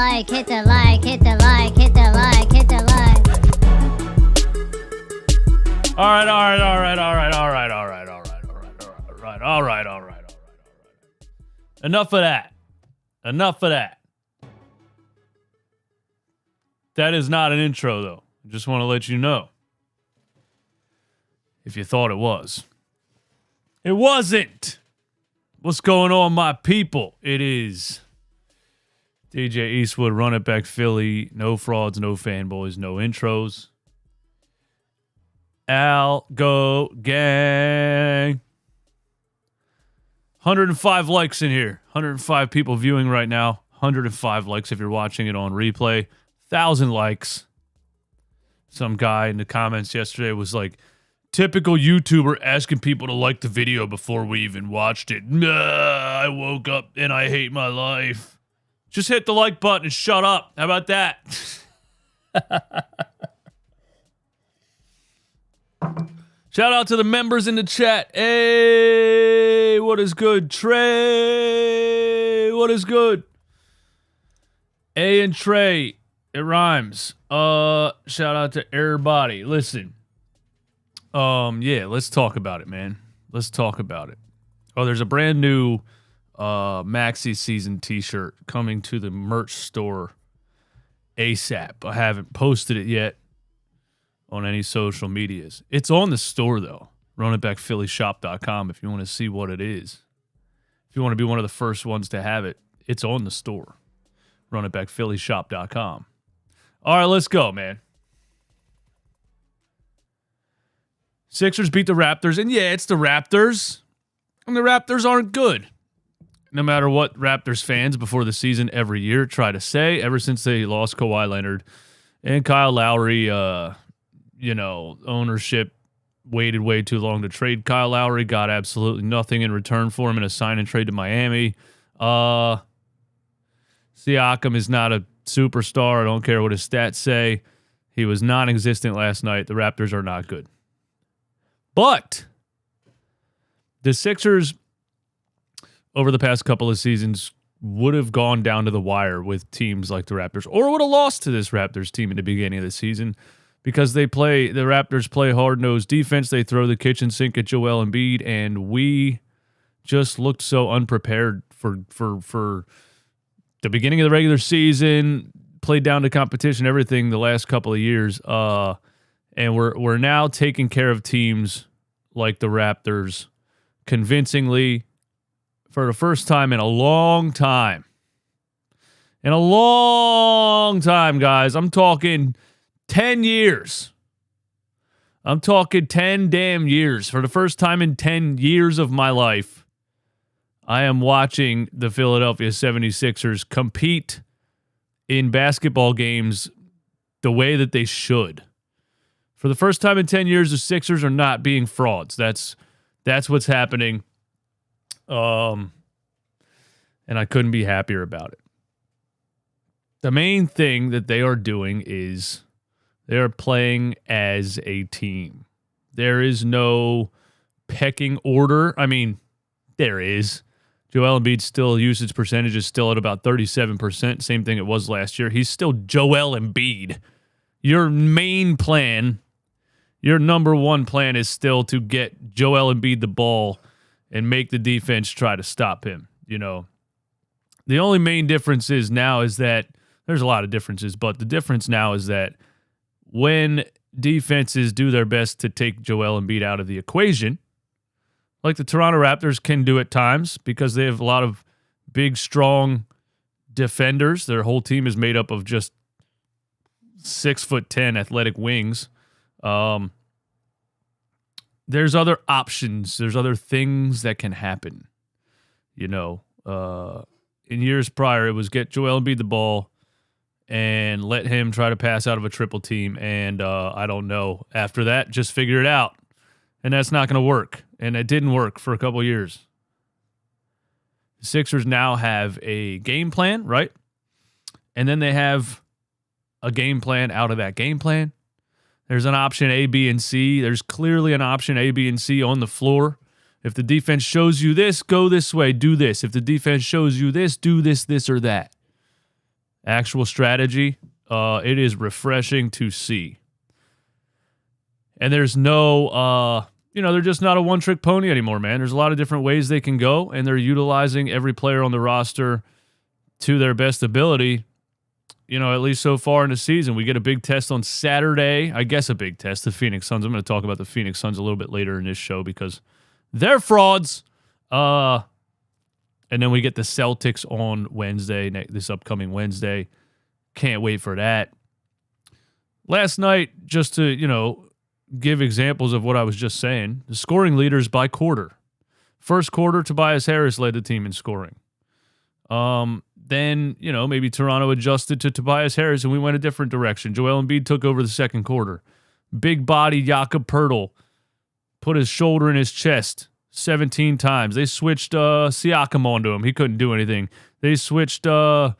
like, hit the like, hit the like, hit the like, hit the like. All right. Enough of that. That is not an intro, though. I just want to let you know. If you thought it was. It wasn't. What's going on, my people? It is DJ Eastwood, Run It Back Philly. No frauds, no fanboys, no intros. Al Go Gang. 105 likes in here. 105 people viewing right now. 105 likes if you're watching it on replay. 1,000 likes. Some guy in the comments yesterday was like, typical YouTuber asking people to like the video before we even watched it. Nah, I woke up and I hate my life. Just hit the like button and shut up. How about that? Shout out to the members in the chat. Hey, what is good? Trey, what is good? A and Trey, it rhymes. Shout out to everybody. Listen. Yeah, let's talk about it, man. Let's talk about it. Oh, there's a brand new Maxi season t-shirt coming to the merch store ASAP. I haven't posted it yet on any social medias. It's on the store, though. RunItBackPhillyShop.com if you want to see what it is. If you want to be one of the first ones to have it, it's on the store. RunItBackPhillyShop.com. All right, let's go, man. Sixers beat the Raptors, and yeah, it's the Raptors. And the Raptors aren't good. No matter what Raptors fans before the season every year try to say, ever since they lost Kawhi Leonard and Kyle Lowry, ownership waited way too long to trade Kyle Lowry, got absolutely nothing in return for him in a sign and trade to Miami. Siakam is not a superstar. I don't care what his stats say. He was non-existent last night. The Raptors are not good. But the Sixers, over the past couple of seasons, would have gone down to the wire with teams like the Raptors, or would have lost to this Raptors team at the beginning of the season because the Raptors play hard-nosed defense. They throw the kitchen sink at Joel Embiid, and we just looked so unprepared for the beginning of the regular season, played down to competition, everything the last couple of years. And we're now taking care of teams like the Raptors convincingly for the first time in a long time. In a long time, guys. I'm talking 10 years. I'm talking 10 damn years. For the first time in 10 years of my life, I am watching the Philadelphia 76ers compete in basketball games the way that they should. For the first time in 10 years, the Sixers are not being frauds. That's what's happening. And I couldn't be happier about it. The main thing that they are doing is they are playing as a team. There is no pecking order. I mean, there is. Joel Embiid's usage percentage is still at about 37%. Same thing it was last year. He's still Joel Embiid. Your main plan, your number one plan is still to get Joel Embiid the ball and make the defense try to stop him. You know, the only main difference is now is that there's a lot of differences, but the difference now is that when defenses do their best to take Joel Embiid out of the equation, like the Toronto Raptors can do at times because they have a lot of big, strong defenders. Their whole team is made up of just 6'10" athletic wings. There's other options. There's other things that can happen. You know, in years prior, it was get Joel Embiid the ball and let him try to pass out of a triple team. And I don't know. After that, just figure it out. And that's not going to work. And it didn't work for a couple years. The Sixers now have a game plan, right? And then they have a game plan out of that game plan. There's an option A, B, and C. There's clearly an option A, B, and C on the floor. If the defense shows you this, go this way, do this. If the defense shows you this, do this, this, or that. actual strategy. It is refreshing to see. And there's no, they're just not a one-trick pony anymore, man. There's a lot of different ways they can go, and they're utilizing every player on the roster to their best ability, at least so far in the season. We get a big test on Saturday. I guess a big test, the Phoenix Suns. I'm going to talk about the Phoenix Suns a little bit later in this show because they're frauds. And then we get the Celtics on Wednesday, this upcoming Wednesday. Can't wait for that. Last night, just to, give examples of what I was just saying, the scoring leaders by quarter. First quarter, Tobias Harris led the team in scoring. Then, maybe Toronto adjusted to Tobias Harris and we went a different direction. Joel Embiid took over the second quarter. Big body Jakob Poeltl put his shoulder in his chest 17 times. They switched Siakam onto him. He couldn't do anything. They switched Scotty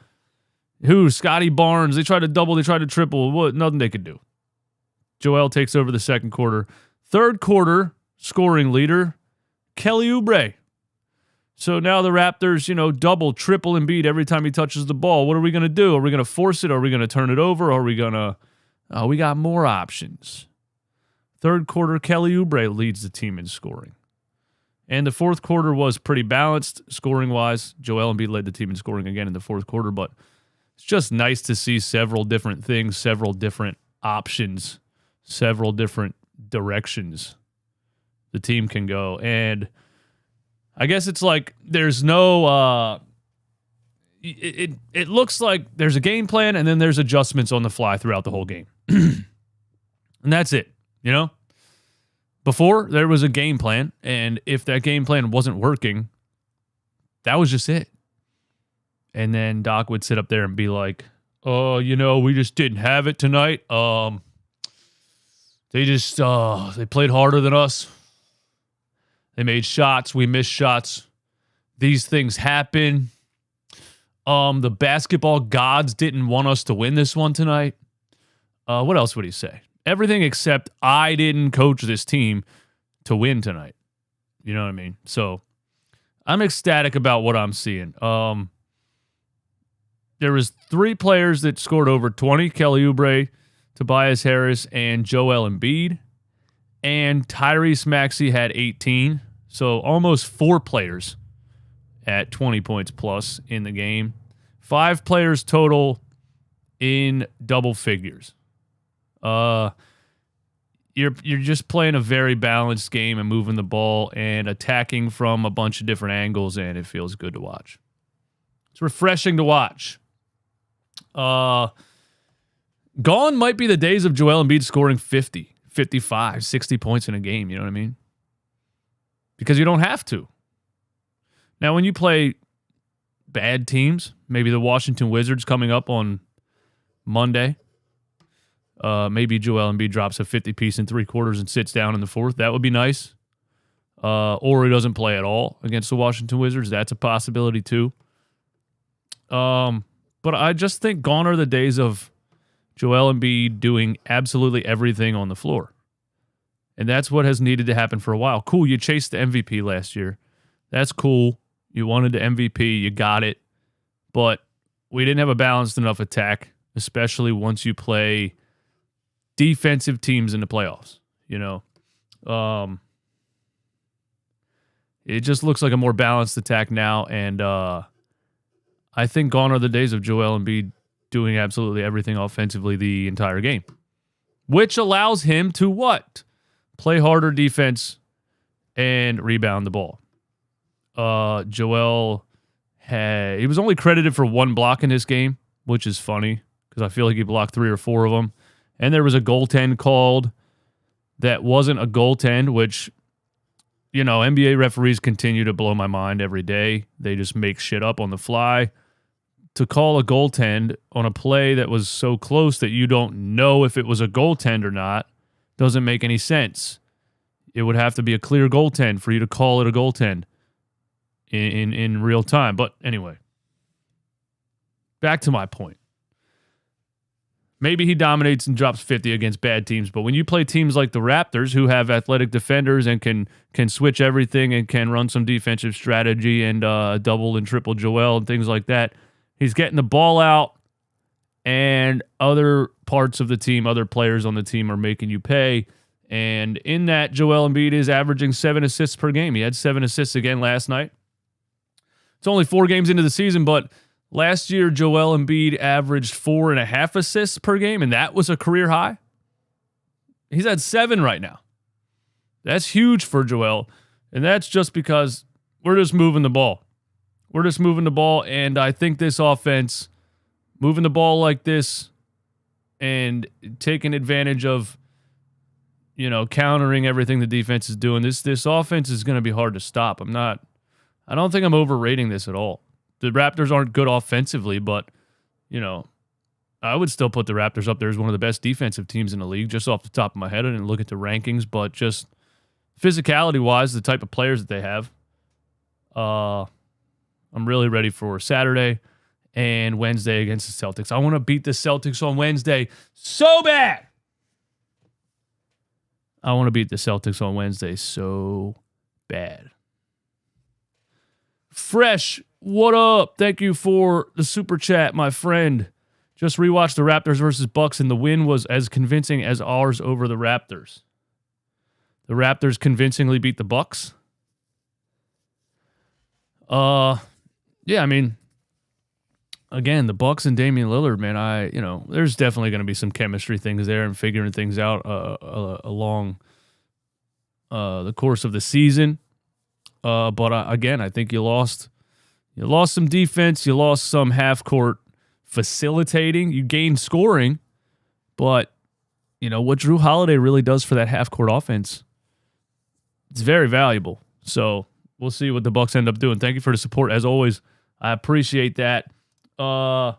Barnes. They tried to double, they tried to triple. Nothing they could do. Joel takes over the second quarter. Third quarter, scoring leader, Kelly Oubre. So now the Raptors, double, triple Embiid every time he touches the ball. What are we going to do? Are we going to force it? Are we going to turn it over? Are we going to... we got more options. Third quarter, Kelly Oubre leads the team in scoring. And the fourth quarter was pretty balanced scoring-wise. Joel Embiid led the team in scoring again in the fourth quarter, but it's just nice to see several different things, several different options, several different directions the team can go. And I guess it's like there's no it looks like there's a game plan and then there's adjustments on the fly throughout the whole game. And that's it, Before, there was a game plan, and if that game plan wasn't working, that was just it. And then Doc would sit up there and be like, we just didn't have it tonight. They just, they played harder than us. They made shots. We missed shots. These things happen. The basketball gods didn't want us to win this one tonight. What else would he say? Everything except I didn't coach this team to win tonight. You know what I mean? So I'm ecstatic about what I'm seeing. There was 3 players that scored over 20, Kelly Oubre, Tobias Harris, and Joel Embiid. And Tyrese Maxey had 18. So almost 4 players at 20 points plus in the game. 5 players total in double figures. You're just playing a very balanced game and moving the ball and attacking from a bunch of different angles, and it feels good to watch. It's refreshing to watch. Gone might be the days of Joel Embiid scoring 50, 55, 60 points in a game, you know what I mean? Because you don't have to. Now, when you play bad teams, maybe the Washington Wizards coming up on Monday, maybe Joel Embiid drops a 50-piece in 3 quarters and sits down in the fourth. That would be nice. Or he doesn't play at all against the Washington Wizards. That's a possibility too. But I just think gone are the days of Joel Embiid doing absolutely everything on the floor. And that's what has needed to happen for a while. Cool, you chased the MVP last year. That's cool. You wanted the MVP. You got it. But we didn't have a balanced enough attack, especially once you play defensive teams in the playoffs. It just looks like a more balanced attack now. And I think gone are the days of Joel Embiid doing absolutely everything offensively the entire game, which allows him to what? Play harder defense and rebound the ball. Joel he was only credited for 1 block in this game, which is funny because I feel like he blocked 3 or 4 of them. And there was a goaltend called that wasn't a goaltend, which, NBA referees continue to blow my mind every day. They just make shit up on the fly. To call a goaltend on a play that was so close that you don't know if it was a goaltend or not doesn't make any sense. It would have to be a clear goaltend for you to call it a goaltend in real time. But anyway, back to my point. Maybe he dominates and drops 50 against bad teams, but when you play teams like the Raptors, who have athletic defenders and can switch everything and can run some defensive strategy and double and triple Joel and things like that, he's getting the ball out and other parts of the team, other players on the team are making you pay. And in that, Joel Embiid is averaging 7 assists per game. He had 7 assists again last night. It's only 4 games into the season, but last year, Joel Embiid averaged 4.5 assists per game, and that was a career high. He's at 7 right now. That's huge for Joel, and that's just because we're just moving the ball. We're just moving the ball, and I think this offense, moving the ball like this and taking advantage of, countering everything the defense is doing, this offense is going to be hard to stop. I don't think I'm overrating this at all. The Raptors aren't good offensively, but, I would still put the Raptors up there as one of the best defensive teams in the league, just off the top of my head. I didn't look at the rankings, but just physicality-wise, the type of players that they have, I'm really ready for Saturday and Wednesday against the Celtics. I want to beat the Celtics on Wednesday so bad. I want to beat the Celtics on Wednesday so bad. Fresh, what up? Thank you for the super chat, my friend. Just rewatched the Raptors versus Bucks, and the win was as convincing as ours over the Raptors. The Raptors convincingly beat the Bucks. Yeah, I mean, again, the Bucks and Damian Lillard, man, there's definitely going to be some chemistry things there and figuring things out along the course of the season. But again, I think you lost some defense, you lost some half court facilitating, you gained scoring, but what Drew Holiday really does for that half court offense, it's very valuable. So we'll see what the Bucks end up doing. Thank you for the support as always. I appreciate that. Yeah,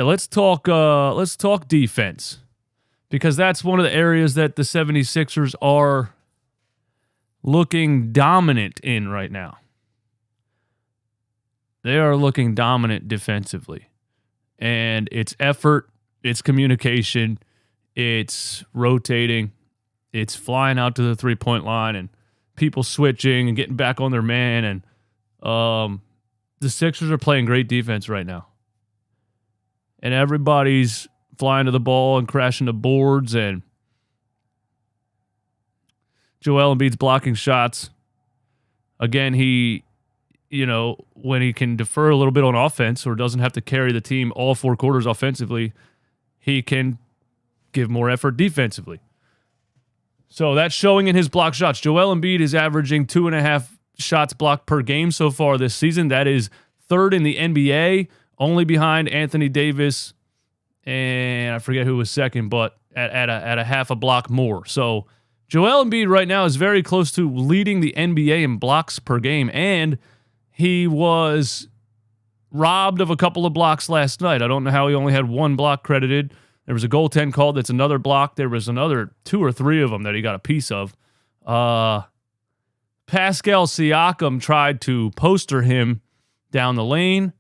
let's talk defense, because that's one of the areas that the 76ers are looking dominant in right now. They are looking dominant defensively. And it's effort, it's communication, it's rotating, it's flying out to the three-point line and people switching and getting back on their man. And the Sixers are playing great defense right now. And everybody's flying to the ball and crashing the boards, and Joel Embiid's blocking shots. Again, he, when he can defer a little bit on offense or doesn't have to carry the team all 4 quarters offensively, he can give more effort defensively. So that's showing in his block shots. Joel Embiid is averaging 2.5 shots blocked per game so far this season. That is 3rd in the NBA, only behind Anthony Davis, and I forget who was second, but at a half a block more. So Joel Embiid right now is very close to leading the NBA in blocks per game, and he was robbed of a couple of blocks last night. I don't know how he only had 1 block credited. There was a goaltend called that's another block. There was another 2 or 3 of them that he got a piece of. Pascal Siakam tried to poster him down the lane.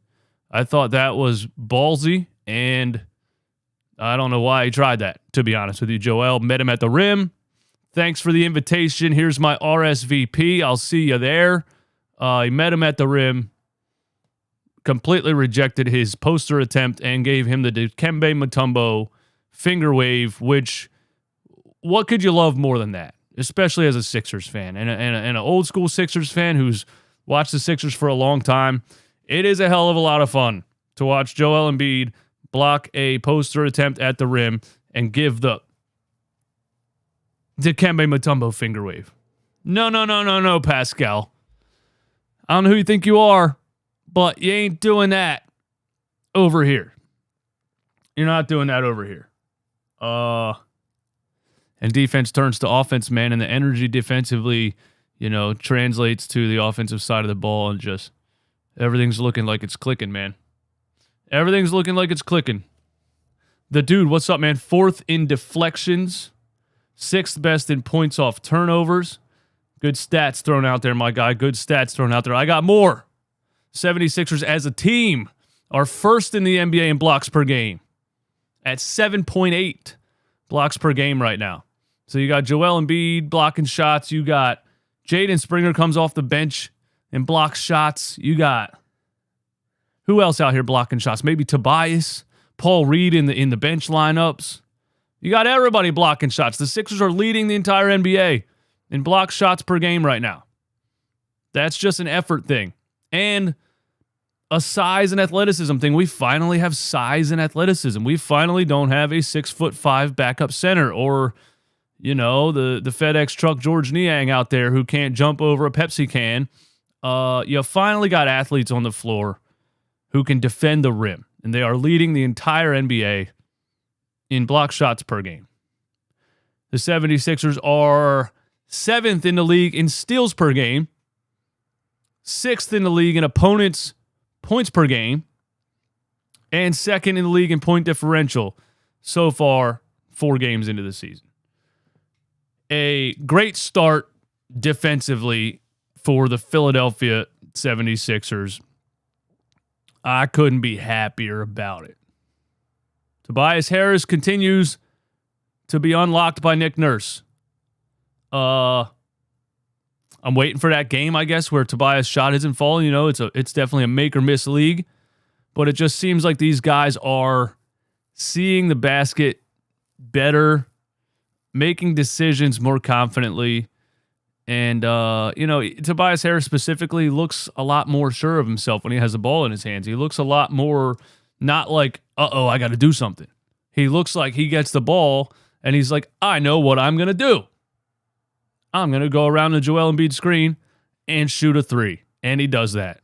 I thought that was ballsy, and I don't know why he tried that, to be honest with you. Joel met him at the rim. Thanks for the invitation. Here's my RSVP. I'll see you there. He met him at the rim, completely rejected his poster attempt, and gave him the Dikembe Mutombo finger wave, which, what could you love more than that? Especially as a Sixers fan and an old school Sixers fan who's watched the Sixers for a long time. It is a hell of a lot of fun to watch Joel Embiid block a poster attempt at the rim and give the Dikembe Mutombo finger wave. No, Pascal. I don't know who you think you are, but you ain't doing that over here. You're not doing that over here. And defense turns to offense, man, and the energy defensively, translates to the offensive side of the ball, and just everything's looking like it's clicking, man. Everything's looking like it's clicking. The dude, what's up, man? 4th in deflections, 6th best in points off turnovers. Good stats thrown out there, my guy. Good stats thrown out there. I got more. 76ers as a team are 1st in the NBA in blocks per game at 7.8 blocks per game right now. So you got Joel Embiid blocking shots. You got Jaden Springer comes off the bench and blocks shots. You got, Who else out here blocking shots? Maybe Tobias, Paul Reed in the bench lineups. You got everybody blocking shots. The Sixers are leading the entire NBA in block shots per game right now. That's just an effort thing. And a size and athleticism thing. We finally have size and athleticism. We finally don't have a 6'5" backup center or, the FedEx truck George Niang out there who can't jump over a Pepsi can. You finally got athletes on the floor who can defend the rim. And they are leading the entire NBA in block shots per game. The 76ers are 7th in the league in steals per game, 6th in the league in opponents' points per game, and 2nd in the league in point differential so far 4 games into the season. A great start defensively for the Philadelphia 76ers. I couldn't be happier about it. Tobias Harris continues to be unlocked by Nick Nurse. I'm waiting for that game, I guess, where Tobias' shot isn't falling. It's definitely a make or miss league, but it just seems like these guys are seeing the basket better, making decisions more confidently. And, Tobias Harris specifically looks a lot more sure of himself when he has the ball in his hands. He looks a lot more not like, I got to do something. He looks like he gets the ball and he's like, I know what I'm going to do. I'm going to go around the Joel Embiid screen and shoot a 3. And he does that.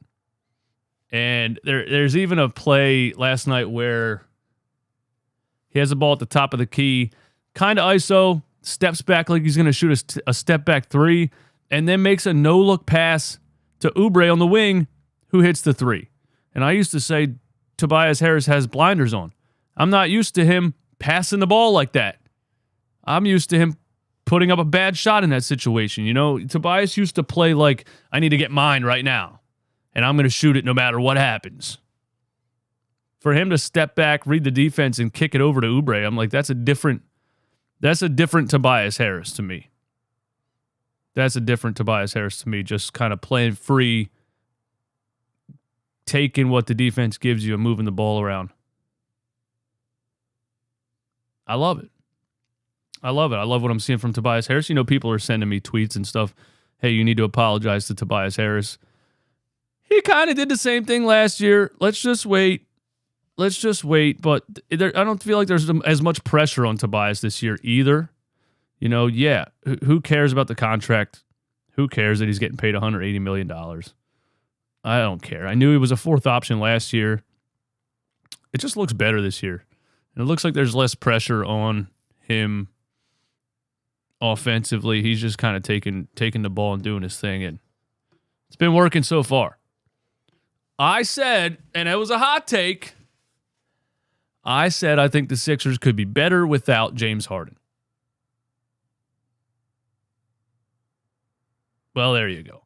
And there's even a play last night where he has the ball at the top of the key, kind of ISO, steps back like he's going to shoot a step back 3, and then makes a no-look pass to Oubre on the wing, who hits the 3. And I used to say Tobias Harris has blinders on. I'm not used to him passing the ball like that. I'm used to him putting up a bad shot in that situation. Tobias used to play like, I need to get mine right now, and I'm going to shoot it no matter what happens. For him to step back, read the defense, and kick it over to Oubre, I'm like, that's a different Tobias Harris to me. That's a different Tobias Harris to me, just kind of playing free, taking what the defense gives you and moving the ball around. I love it. I love what I'm seeing from Tobias Harris. People are sending me tweets and stuff. Hey, you need to apologize to Tobias Harris. He kind of did the same thing last year. Let's just wait. But I don't feel like there's as much pressure on Tobias this year either. Who cares about the contract? Who cares that he's getting paid $180 million? I don't care. I knew he was a 4th option last year. It just looks better this year. And it looks like there's less pressure on him offensively. He's just kind of taking the ball and doing his thing, and it's been working so far. I said, and it was a hot take, I said I think the Sixers could be better without James Harden. Well, there you go.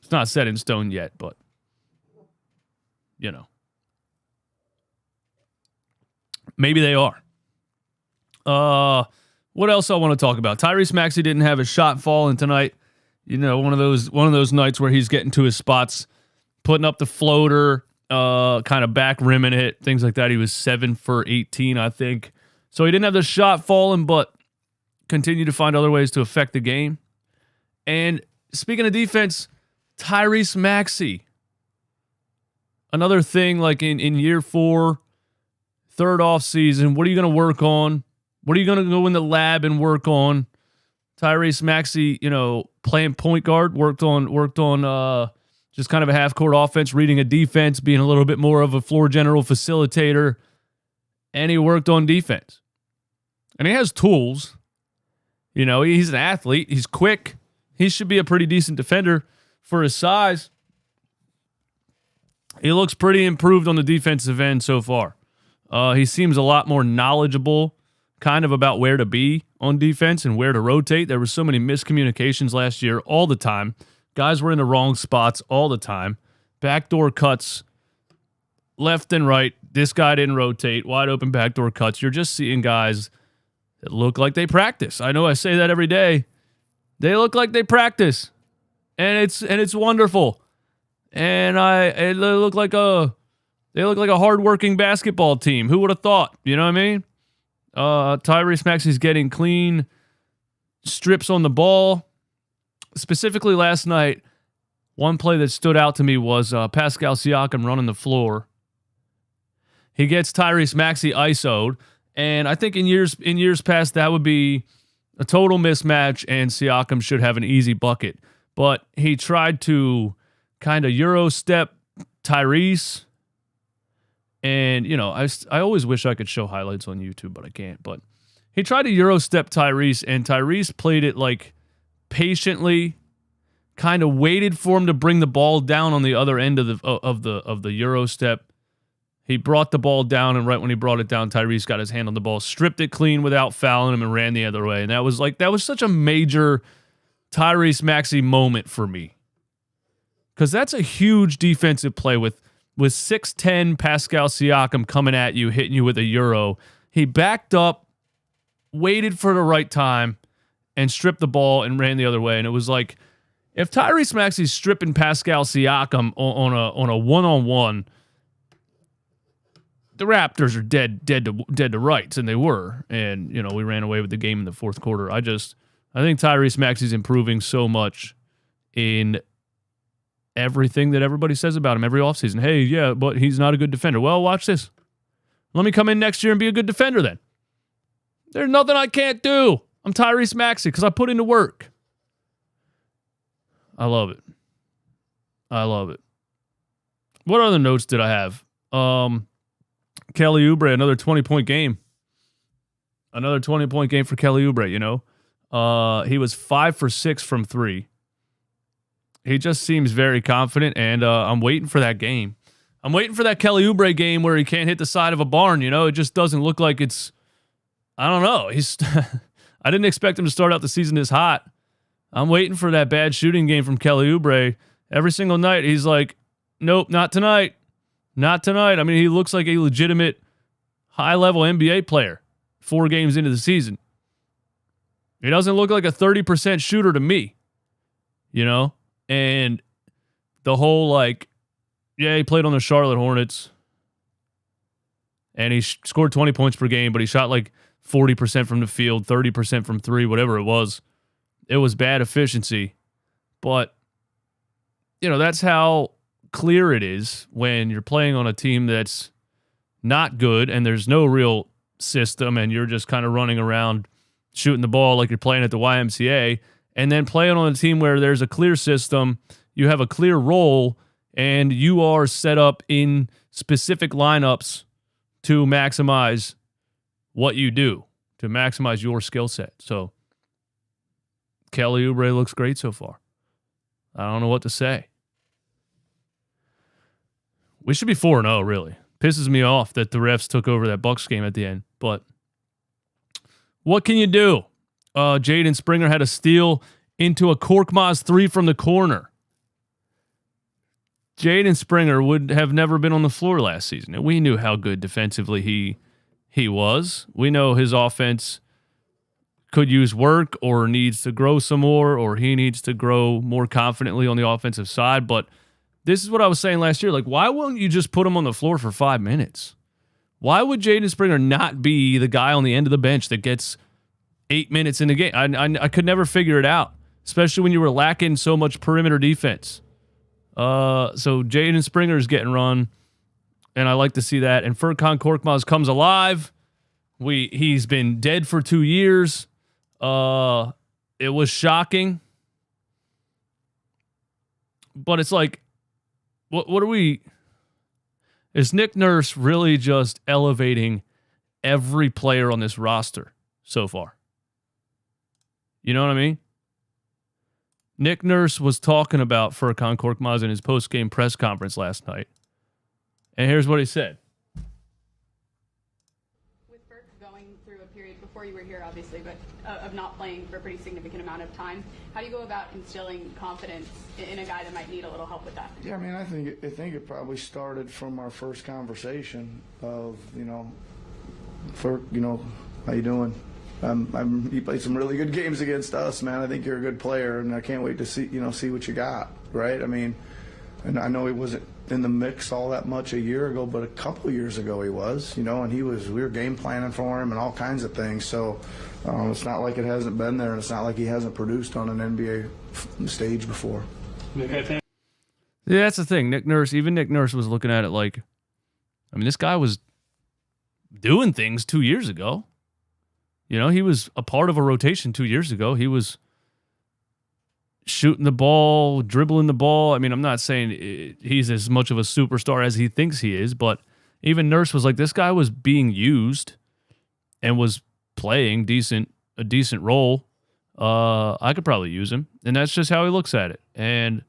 It's not set in stone yet, but, maybe they are. What else I want to talk about? Tyrese Maxey didn't have a shot falling tonight. One of those nights where he's getting to his spots, putting up the floater, kind of back rimming it, things like that. He was 7 for 18, I think. So he didn't have the shot falling, but continued to find other ways to affect the game. And speaking of defense, Tyrese Maxey. Another thing, like in year 4, 3rd off season, what are you going to work on? What are you going to go in the lab and work on? Tyrese Maxey, playing point guard, worked on just kind of a half-court offense, reading a defense, being a little bit more of a floor general facilitator, and he worked on defense. And he has tools. He's an athlete. He's quick. He should be a pretty decent defender for his size. He looks pretty improved on the defensive end so far. He seems a lot more knowledgeable kind of about where to be on defense and where to rotate. There were so many miscommunications last year all the time. Guys were in the wrong spots all the time. Backdoor cuts left and right. This guy didn't rotate. Wide open backdoor cuts. You're just seeing guys that look like they practice. I know I say that every day. They look like they practice. And it's wonderful. and they look like a hardworking basketball team. Who would have thought? You know what I mean? Tyrese Maxey's getting clean strips on the ball. Specifically last night, one play that stood out to me was Pascal Siakam running the floor. He gets Tyrese Maxey ISO'd, and I think in years past that would be a total mismatch, and Siakam should have an easy bucket. But he tried to kind of Euro step Tyrese, and I always wish I could show highlights on YouTube, but I can't. But he tried to Euro step Tyrese, and Tyrese played it like patiently, kind of waited for him to bring the ball down on the other end of the Euro step. He brought the ball down, and right when he brought it down, Tyrese got his hand on the ball, stripped it clean without fouling him, and ran the other way. And that was such a major Tyrese Maxey moment for me, because that's a huge defensive play with 6'10" Pascal Siakam coming at you, hitting you with a Euro. He backed up, waited for the right time, and stripped the ball and ran the other way. And it was like, if Tyrese Maxey's stripping Pascal Siakam on a one-on-one, the Raptors are dead to rights, and they were. And, we ran away with the game in the fourth quarter. I think Tyrese Maxey's improving so much in everything that everybody says about him every offseason. Hey, yeah, but he's not a good defender. Well, watch this. Let me come in next year and be a good defender then. There's nothing I can't do. I'm Tyrese Maxey because I put in the work. I love it. What other notes did I have? Kelly Oubre, another 20-point game. Another 20-point game for Kelly Oubre, He was 5 for 6 from 3. He just seems very confident, and I'm waiting for that game. I'm waiting for that Kelly Oubre game where he can't hit the side of a barn, It just doesn't look like it's... I don't know. I didn't expect him to start out the season this hot. I'm waiting for that bad shooting game from Kelly Oubre. Every single night, he's like, nope, not tonight. Not tonight. I mean, he looks like a legitimate high-level NBA player 4 games into the season. He doesn't look like a 30% shooter to me, And the whole, he played on the Charlotte Hornets, and he scored 20 points per game, but he shot 40% from the field, 30% from 3, whatever it was. It was bad efficiency. But, that's how clear it is when you're playing on a team that's not good and there's no real system and you're just kind of running around shooting the ball like you're playing at the YMCA, and then playing on a team where there's a clear system, you have a clear role, and you are set up in specific lineups to maximize what you do, to maximize your skill set. So Kelly Oubre looks great so far. I don't know what to say. We should be 4-0, really. Pisses me off that the refs took over that Bucks game at the end. But what can you do? Jaden Springer had a steal into a Korkmaz 3 from the corner. Jaden Springer would have never been on the floor last season. And we knew how good defensively he was. We know his offense could use work or needs to grow some more, or he needs to grow more confidently on the offensive side. But this is what I was saying last year. Why wouldn't you just put him on the floor for 5 minutes? Why would Jaden Springer not be the guy on the end of the bench that gets 8 minutes in the game? I could never figure it out, especially when you were lacking so much perimeter defense. So Jaden Springer is getting run, and I like to see that. And Furkan Korkmaz comes alive. He's been dead for 2 years. It was shocking. But it's what are we... Is Nick Nurse really just elevating every player on this roster so far? You know what I mean? Nick Nurse was talking about Furkan Korkmaz in his post-game press conference last night. And here's what he said. With Furk going through a period before you were here, obviously, but of not playing for a pretty significant amount of time, how do you go about instilling confidence in a guy that might need a little help with that? Yeah, I mean, I think it probably started from our first conversation of, Furk, how you doing? You played some really good games against us, man. I think you're a good player, and I can't wait to see what you got, right? I mean, and I know he wasn't in the mix all that much a year ago, but a couple years ago he was, and we were game planning for him and all kinds of things. So it's not like it hasn't been there, and it's not like he hasn't produced on an NBA stage before. Yeah, that's the thing. Nick Nurse was looking at it like, I mean, this guy was doing things 2 years ago. He was a part of a rotation 2 years ago. He was shooting the ball, dribbling the ball. I mean, I'm not saying he's as much of a superstar as he thinks he is, but even Nurse was like, this guy was being used and was playing a decent role. I could probably use him. And that's just how he looks at it. And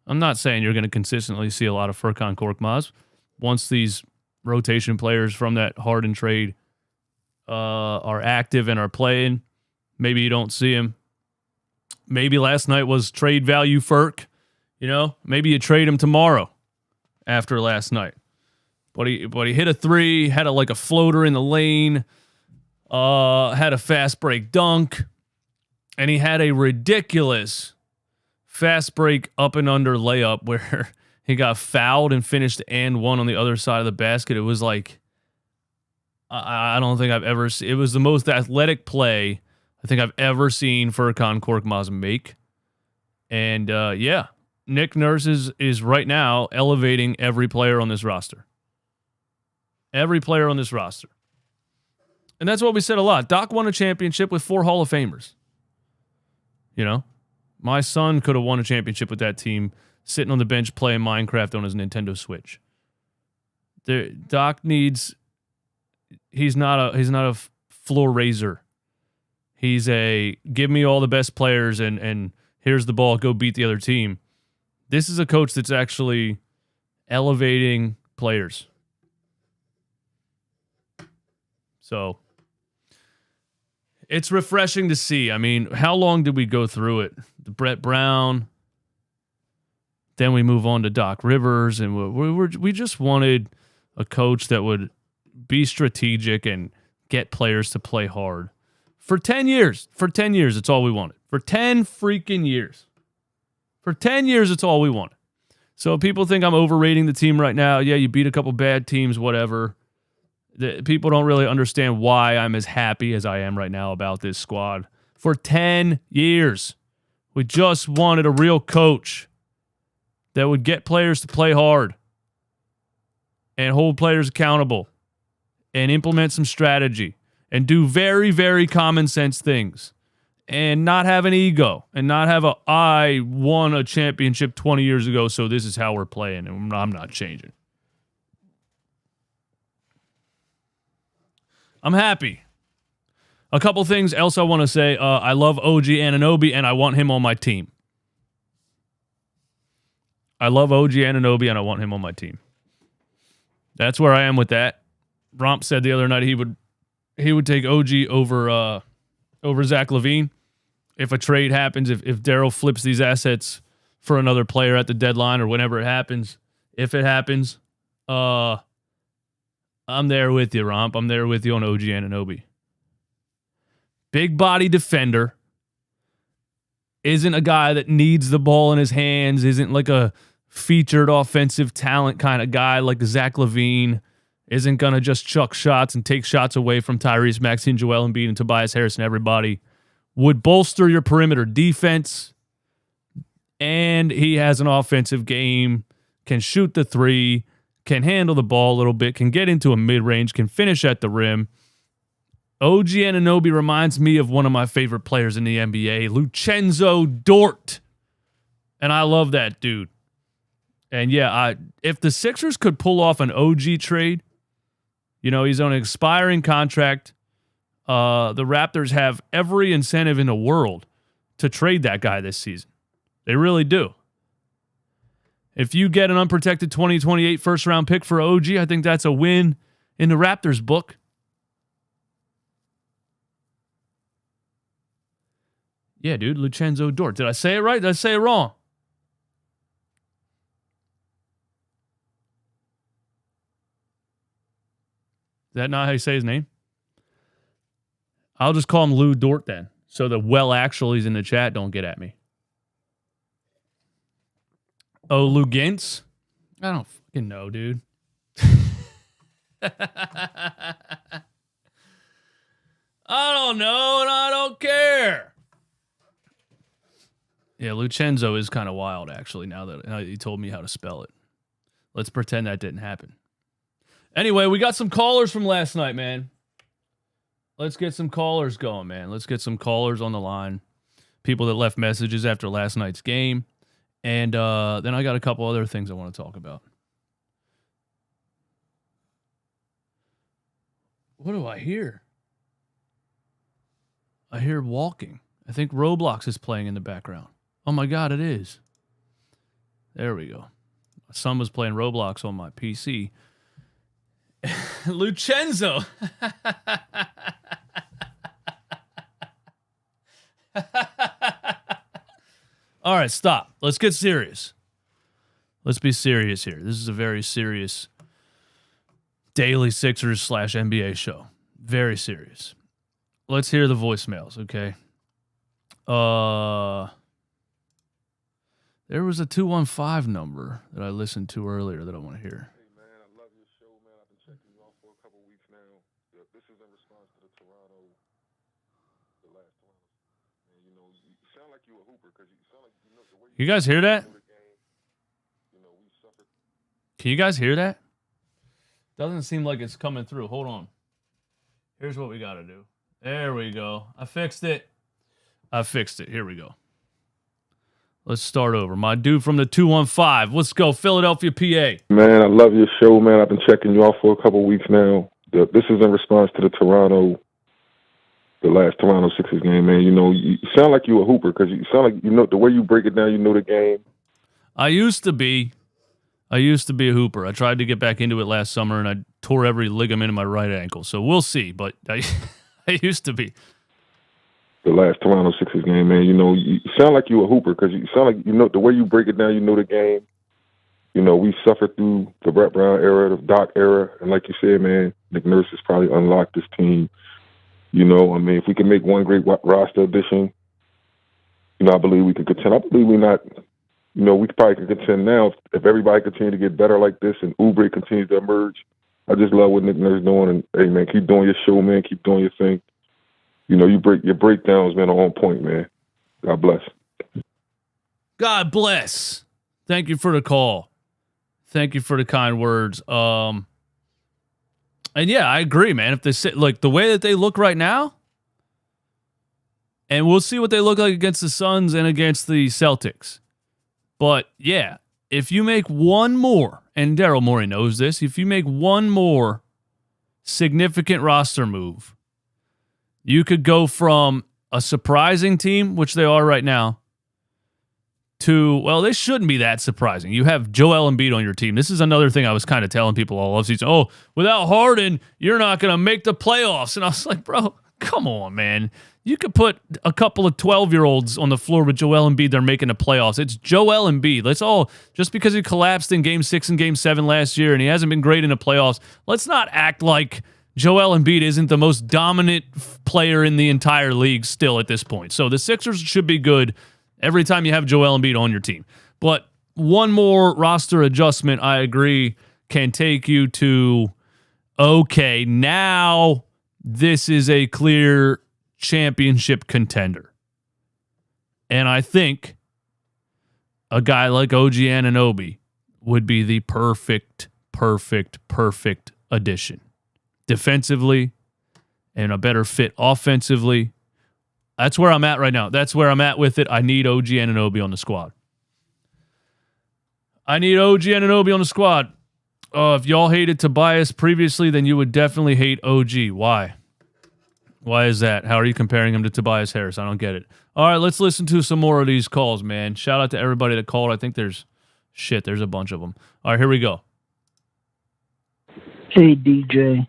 I'm not saying you're going to consistently see a lot of Furkan Korkmaz once these rotation players from that Harden trade are active and are playing. Maybe you don't see him. Maybe last night was trade value Furk. Maybe you trade him tomorrow after last night. But he hit a three, had a floater in the lane, had a fast break dunk, and he had a ridiculous fast break up and under layup where he got fouled and finished and one on the other side of the basket. It was like, I don't think I've ever seen. It was the most athletic play I think I've ever seen Furkan Korkmaz make. And yeah, Nick Nurse is right now elevating every player on this roster. Every player on this roster. And that's what we said a lot. Doc won a championship with 4 Hall of Famers. My son could have won a championship with that team sitting on the bench playing Minecraft on his Nintendo Switch. Doc needs... He's not a floor raiser. He's a give me all the best players and here's the ball, go beat the other team. This is a coach that's actually elevating players. So it's refreshing to see. I mean, how long did we go through it? The Brett Brown, then we move on to Doc Rivers, and we just wanted a coach that would be strategic and get players to play hard. For 10 years. For 10 years, it's all we wanted. For 10 freaking years. For 10 years, it's all we wanted. So people think I'm overrating the team right now. Yeah, you beat a couple bad teams, whatever. People don't really understand why I'm as happy as I am right now about this squad. For 10 years, we just wanted a real coach that would get players to play hard and hold players accountable and implement some strategy and do very, very common sense things and not have an ego and not have I won a championship 20 years ago, so this is how we're playing, and I'm not changing. I'm happy. A couple things else I want to say. I love OG Anunoby, and I want him on my team. I love OG Anunoby, and I want him on my team. That's where I am with that. Romp said the other night he would take OG over Zach LaVine if a trade happens, if Daryl flips these assets for another player at the deadline or whenever it happens. If it happens, I'm there with you, Romp. I'm there with you on OG Anunoby. Big body defender. Isn't a guy that needs the ball in his hands. Isn't like a featured offensive talent kind of guy like Zach LaVine. Isn't going to just chuck shots and take shots away from Tyrese Maxey, Joel Embiid, and Tobias Harris and everybody. Would bolster your perimeter defense. And he has an offensive game. Can shoot the three. Can handle the ball a little bit. Can get into a mid-range. Can finish at the rim. OG Anunoby reminds me of one of my favorite players in the NBA, Lucenzo Dort. And I love that dude. And yeah, if the Sixers could pull off an OG trade, he's on an expiring contract. The Raptors have every incentive in the world to trade that guy this season. They really do. If you get an unprotected 2028 first-round pick for OG, I think that's a win in the Raptors book. Yeah, dude, Lucenzo Dort. Did I say it right? Did I say it wrong? Is that not how you say his name? I'll just call him Lou Dort then, so the well-actuallys in the chat don't get at me. Oh, Lugens? I don't fucking know, dude. I don't know, and I don't care. Yeah, Lucenzo is kind of wild, actually, now that you told me how to spell it. Let's pretend that didn't happen. Anyway, we got some callers from last night, man. Let's get some callers going, man. Let's get some callers on the line. People that left messages after last night's game. And then I got a couple other things I want to talk about. What do I hear? I hear walking. I think Roblox is playing in the background. Oh my God, it is. There we go. My son was playing Roblox on my PC. Lucenzo. All right, stop. Let's get serious. Let's be serious here. This is a very serious daily Sixers / NBA show. Very serious. Let's hear the voicemails, okay? There was a 215 number that I listened to earlier that I want to hear. Hey, man, I love your show, man. I've been checking you out for a couple weeks now. This is in response to the last Toronto. And, you know, you sound like you a hooper because you sound like, you know, the way You guys hear that? the game, you know, we suffered. Can you guys hear that? Doesn't seem like it's coming through. Hold on. Here's what we got to do. There we go. I fixed it. Here we go. Let's start over. My dude from the 215. Let's go, Philadelphia, PA. Man, I love your show, man. I've been checking you out for a couple weeks now. This is in response to the last Toronto Sixers game, man. You know, you sound like you a hooper because you sound like, you know, the way you break it down, you know the game. I used to be a hooper. I tried to get back into it last summer, and I tore every ligament in my right ankle. So we'll see, but I used to be. The last Toronto Sixers game, man. You know, you sound like you a hooper because you sound like, you know, the way you break it down, you know the game. You know, we suffered through the Brett Brown era, the Doc era, and like you said, man, Nick Nurse has probably unlocked this team. You know, I mean, if we can make one great roster addition, you know, I believe we can contend. I believe we probably can contend now if everybody continue to get better like this and Oubre continues to emerge. I just love what Nick Nurse doing, and hey, man, keep doing your show, man. Keep doing your thing. You know, your breakdowns, man, are on point, man. God bless. God bless. Thank you for the call. Thank you for the kind words. And yeah, I agree, man. If they sit like the way that they look right now, and we'll see what they look like against the Suns and against the Celtics. But yeah, if you make one more, and Daryl Morey knows this, if you make one more significant roster move, you could go from a surprising team, which they are right now, to, well, they shouldn't be that surprising. You have Joel Embiid on your team. This is another thing I was kind of telling people all offseason. Oh, without Harden, you're not going to make the playoffs. And I was like, bro, come on, man. You could put a couple of 12-year-olds on the floor with Joel Embiid. They're making the playoffs. It's Joel Embiid. Let's all, just because he collapsed in Game 6 and Game 7 last year and he hasn't been great in the playoffs, let's not act like Joel Embiid isn't the most dominant player in the entire league still at this point. So the Sixers should be good every time you have Joel Embiid on your team. But one more roster adjustment, I agree, can take you to, okay, now this is a clear championship contender. And I think a guy like OG Anunoby would be the perfect addition. Defensively and a better fit offensively. That's where I'm at right now. That's where I'm at with it. I need OG Anunoby on the squad. If y'all hated Tobias previously, then you would definitely hate OG. Why? Why is that? How are you comparing him to Tobias Harris? I don't get it. All right, let's listen to some more of these calls, man. Shout out to everybody that called. I think there's a bunch of them. All right, here we go. Hey, DJ.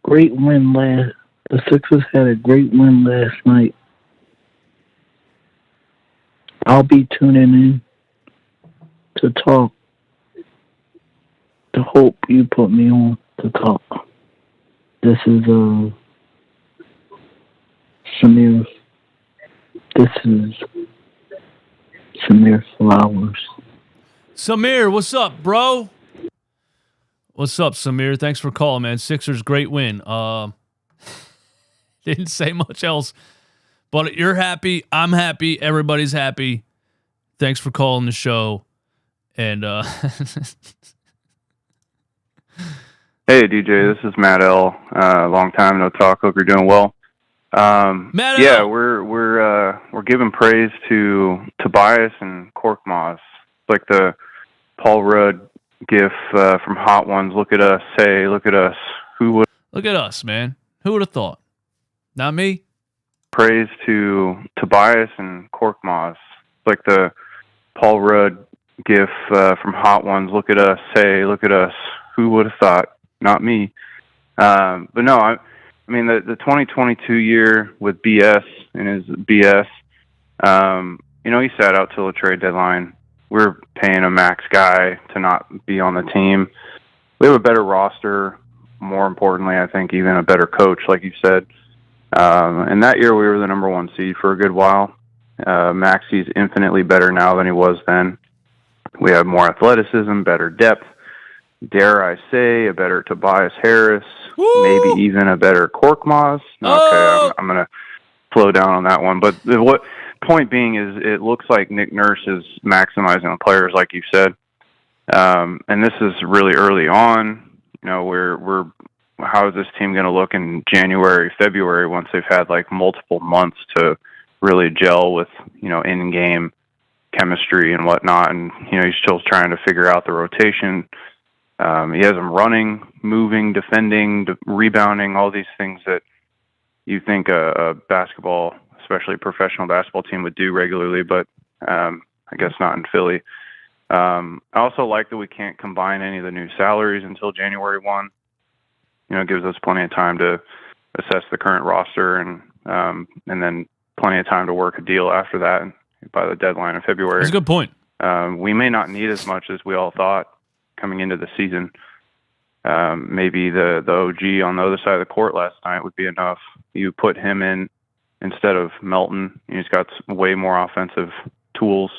Great win the Sixers had a great win last night. I'll be tuning in to talk. To hope you put me on to talk. This is Samir. This is Samir Flowers. Samir, what's up, bro? What's up, Samir? Thanks for calling, man. Sixers, great win. Didn't say much else, but you're happy. I'm happy. Everybody's happy. Thanks for calling the show. And Hey, DJ, this is Matt L. Long time no talk. Hope you're doing well. Matt yeah, L. we're giving praise to Tobias and Korkmaz. It's like the Paul Rudd gif from Hot Ones. Look at us, hey, look at us. Look at us, man. Who would have thought? Not me. Praise to Tobias and Korkmaz. It's like the Paul Rudd gif from Hot Ones. Look at us, hey, look at us. Who would have thought? Not me. But no, I mean, the 2022 year with BS and his BS, he sat out till the trade deadline. We're paying a max guy to not be on the team. We have a better roster. More importantly, I think even a better coach, like you said. And that year we were the number 1 seed for a good while. Maxi's infinitely better now than he was then. We have more athleticism, better depth. Dare I say, a better Tobias Harris, maybe even a better Korkmaz. Okay, I'm going to slow down on that one. But what point being is it looks like Nick Nurse is maximizing the players, like you said. And this is really early on. We're how is this team going to look in January, February once they've had like multiple months to really gel with, in-game chemistry and whatnot. And, he's still trying to figure out the rotation. He has them running, moving, defending, rebounding, all these things that you think a basketball, especially a professional basketball team, would do regularly, but I guess not in Philly. I also like that we can't combine any of the new salaries until January 1. It gives us plenty of time to assess the current roster and then plenty of time to work a deal after that by the deadline in February. That's a good point. We may not need as much as we all thought coming into the season. Maybe the OG on the other side of the court last night would be enough. You put him in instead of Melton. He's got way more offensive tools,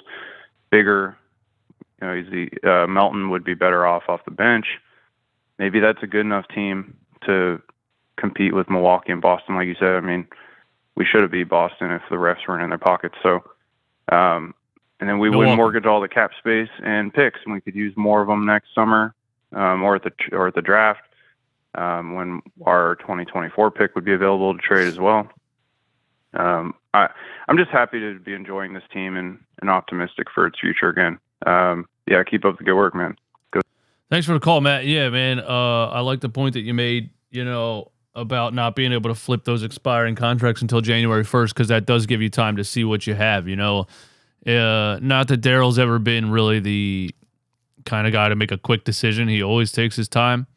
bigger. Melton would be better off the bench. Maybe that's a good enough team to compete with Milwaukee and Boston, like you said. I mean, we should have beat Boston if the refs weren't in their pockets. So, and then we would mortgage all the cap space and picks, and we could use more of them next summer, or at the draft, when our 2024 pick would be available to trade as well. I'm just happy to be enjoying this team and optimistic for its future again. Yeah, keep up the good work, man. Good. Thanks for the call, Matt. Yeah, man. I like the point that you made, about not being able to flip those expiring contracts until January 1st, because that does give you time to see what you have, Not that Daryl's ever been really the kind of guy to make a quick decision. He always takes his time.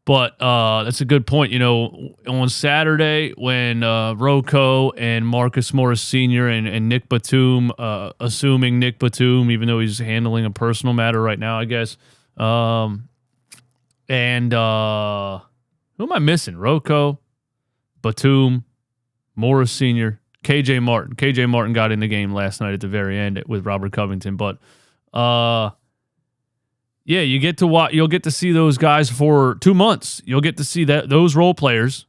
But that's a good point. On Saturday when Rocco and Marcus Morris Sr. and Nick Batum, assuming Nick Batum, even though he's handling a personal matter right now, I guess. Who am I missing? Rocco, Batum, Morris Sr., KJ Martin. KJ Martin got in the game last night at the very end with Robert Covington. But yeah, you'll get to see those guys for 2 months. You'll get to see those role players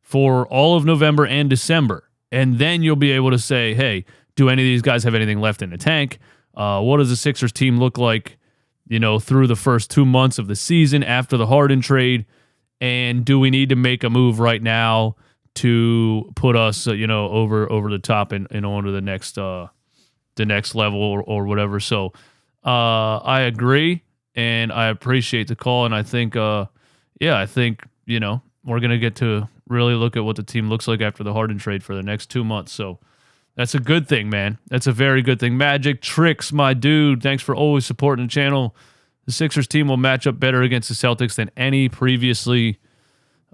for all of November and December. And then you'll be able to say, hey, do any of these guys have anything left in the tank? What does the Sixers team look like, through the first 2 months of the season after the Harden trade? And do we need to make a move right now to put us, over the top and on to the next level or whatever? So I agree. And I appreciate the call, and I think, we're going to get to really look at what the team looks like after the Harden trade for the next 2 months. So that's a good thing, man. That's a very good thing. Magic Tricks, my dude, thanks for always supporting the channel. The Sixers team will match up better against the Celtics than any previously.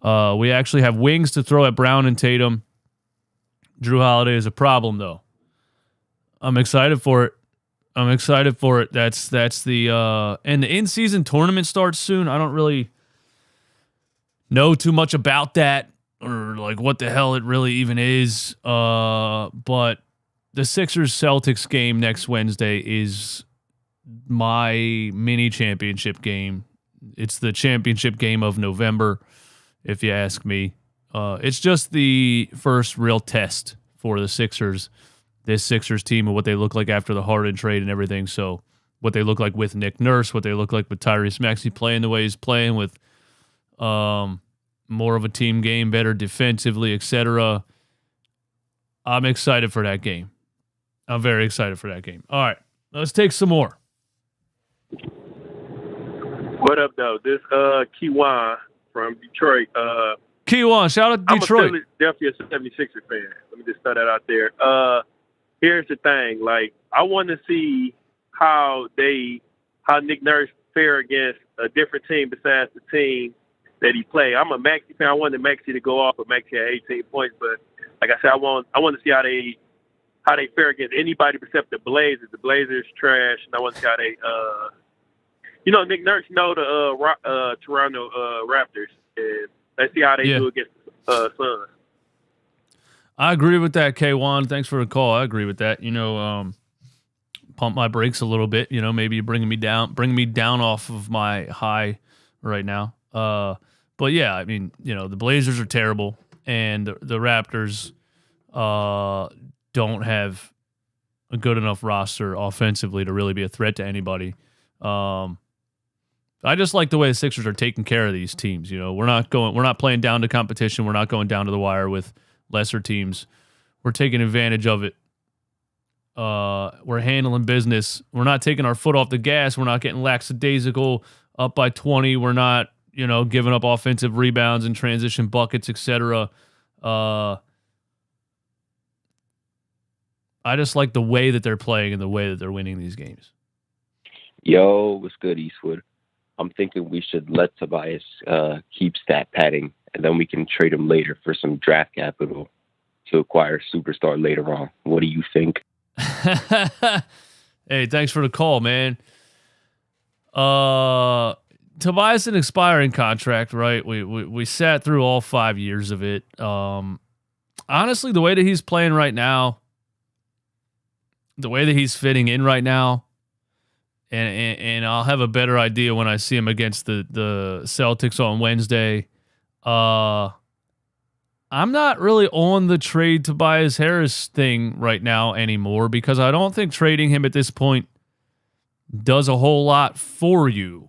We actually have wings to throw at Brown and Tatum. Drew Holiday is a problem, though. I'm excited for it. That's the and the in-season tournament starts soon. I don't really know too much about that or like what the hell it really even is. But the Sixers-Celtics game next Wednesday is my mini championship game. It's the championship game of November, if you ask me. It's just the first real test for the Sixers, this Sixers team, and what they look like after the Harden trade and everything. So what they look like with Nick Nurse, what they look like with Tyrese Maxey playing the way he's playing, with more of a team game, better defensively, etc. I'm excited for that game. I'm very excited for that game. All right, let's take some more. What up, though? This Kiwan from Detroit. Kiwan, shout out to Detroit. I'm definitely a 76er fan. Let me just throw that out there. Here's the thing. Like, I want to see how Nick Nurse fare against a different team besides the team that he played. I'm a Maxey fan. I wanted Maxey to go off, but Maxey had 18 points. But like I said, I want to see how they fare against anybody except the Blazers. The Blazers trash, and I want to see how they Nick Nurse the Toronto Raptors, and let's see how they do against Suns. I agree with that, K1. Thanks for the call. I agree with that. Pump my brakes a little bit. Maybe bringing me down off of my high right now. But yeah, I mean, the Blazers are terrible, and the Raptors don't have a good enough roster offensively to really be a threat to anybody. I just like the way the Sixers are taking care of these teams. We're not playing down to competition. We're not going down to the wire with lesser teams. We're taking advantage of it. We're handling business. We're not taking our foot off the gas. We're not getting lackadaisical up by 20. We're not, giving up offensive rebounds and transition buckets, etc. I just like the way that they're playing and the way that they're winning these games. Yo, what's good, Eastwood? I'm thinking we should let Tobias keep stat padding, and then we can trade him later for some draft capital to acquire a superstar later on. What do you think? Hey, thanks for the call, man. Tobias, an expiring contract, right? We sat through all 5 years of it. Honestly, the way that he's playing right now, the way that he's fitting in right now, and I'll have a better idea when I see him against the Celtics on Wednesday. I'm not really on the trade Tobias Harris thing right now anymore, because I don't think trading him at this point does a whole lot for you.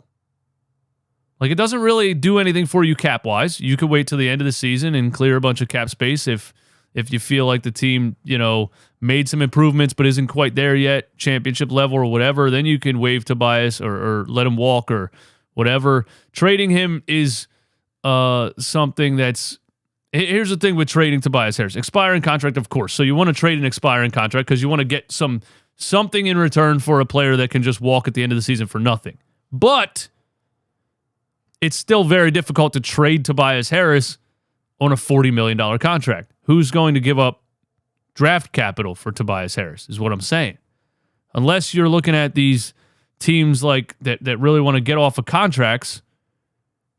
Like, it doesn't really do anything for you cap-wise. You could wait till the end of the season and clear a bunch of cap space if you feel like the team, made some improvements but isn't quite there yet, championship level or whatever. Then you can waive Tobias or let him walk or whatever. Trading him is something that's... Here's the thing with trading Tobias Harris. Expiring contract, of course. So you want to trade an expiring contract because you want to get something in return for a player that can just walk at the end of the season for nothing. But it's still very difficult to trade Tobias Harris on a $40 million contract. Who's going to give up draft capital for Tobias Harris is what I'm saying. Unless you're looking at these teams like that really want to get off of contracts,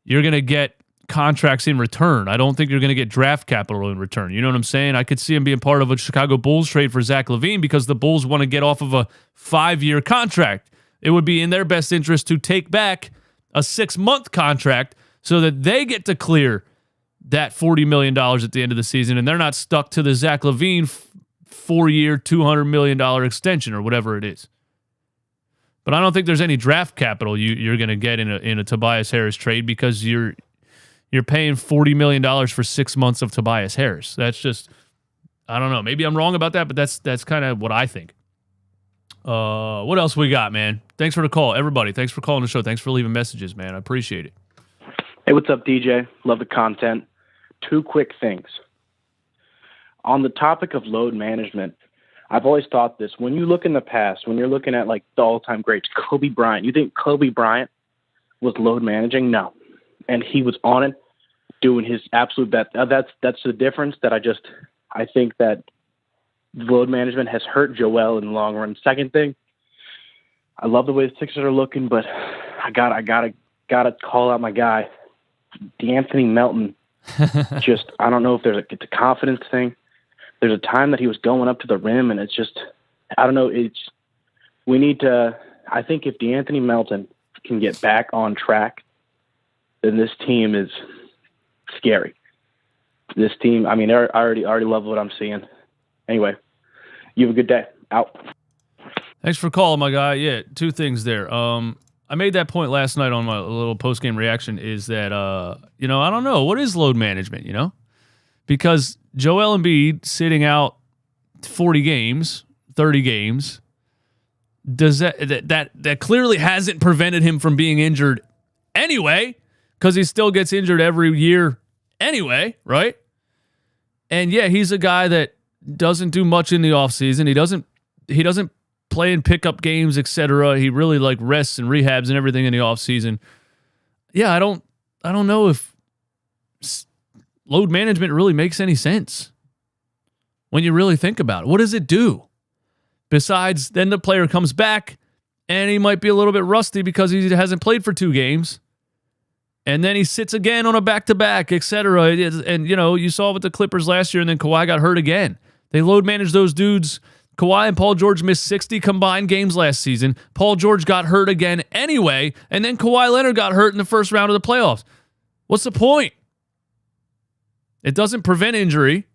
you're going to get contracts in return. I don't think you're going to get draft capital in return. You know what I'm saying? I could see him being part of a Chicago Bulls trade for Zach LaVine because the Bulls want to get off of a 5-year contract. It would be in their best interest to take back a 6-month contract so that they get to clear that $40 million at the end of the season, and they're not stuck to the Zach LaVine 4-year, $200 million extension or whatever it is. But I don't think there's any draft capital you're going to get in a Tobias Harris trade because you're paying $40 million for 6 months of Tobias Harris. That's just, I don't know. Maybe I'm wrong about that, but that's kind of what I think. What else we got, man? Thanks for the call, everybody. Thanks for calling the show. Thanks for leaving messages, man. I appreciate it. Hey, what's up, DJ? Love the content. 2 quick things. On the topic of load management, I've always thought this. When you look in the past, when you're looking at like the all-time greats, Kobe Bryant, you think Kobe Bryant was load managing? No. And he was on it, doing his absolute best. That's the difference that I think that load management has hurt Joel in the long run. Second thing, I love the way the Sixers are looking, but I gotta call out my guy, D'Anthony Melton. Just, I don't know if it's a confidence thing. There's a time that he was going up to the rim, and it's just, I don't know. We need to I think if DeAnthony Melton can get back on track, then this team is scary. This team, I mean, I already love what I'm seeing. Anyway, you have a good day. Out. Thanks for calling, my guy. Yeah, two things there. I made that point last night on my little post-game reaction is that, I don't know. What is load management, Because Joel Embiid sitting out 40 games, 30 games, does that clearly hasn't prevented him from being injured anyway, because he still gets injured every year anyway, right? And yeah, he's a guy that doesn't do much in the offseason. He doesn't play in pickup games, etc. He really rests and rehabs and everything in the offseason. Yeah, I don't know if load management really makes any sense when you really think about it. What does it do? Besides, then the player comes back and he might be a little bit rusty because he hasn't played for 2 games. And then he sits again on a back-to-back, etc. And, you saw it with the Clippers last year, and then Kawhi got hurt again. They load managed those dudes. Kawhi and Paul George missed 60 combined games last season. Paul George got hurt again anyway, and then Kawhi Leonard got hurt in the first round of the playoffs. What's the point? It doesn't prevent injury.